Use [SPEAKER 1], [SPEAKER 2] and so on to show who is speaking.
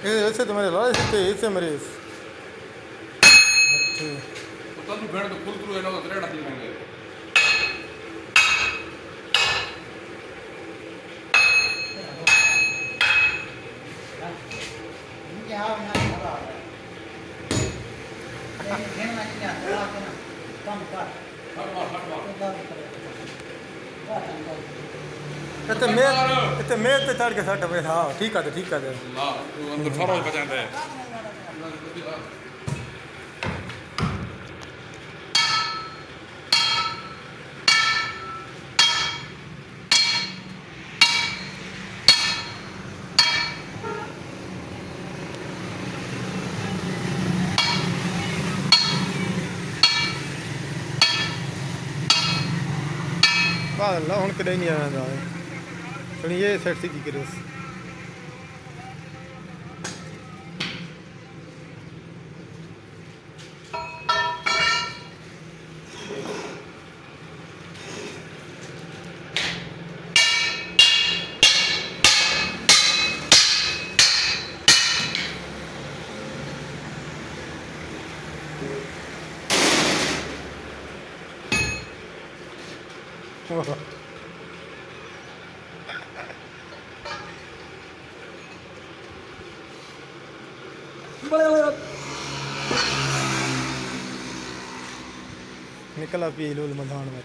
[SPEAKER 1] ऐसे तो मेरे लाए ऐसे मेरे
[SPEAKER 2] तनु भेड़ तो फुल थ्रू है ना तो रेड आती होंगे
[SPEAKER 1] इतने मेज पे चढ़ के सट पे हाँ ठीक है
[SPEAKER 2] ना अंदर फरोज बचाते हैं
[SPEAKER 1] ला हूँ कदे नहीं आया सुनी ये सेट सी की करे निकला पी लूल मैदान में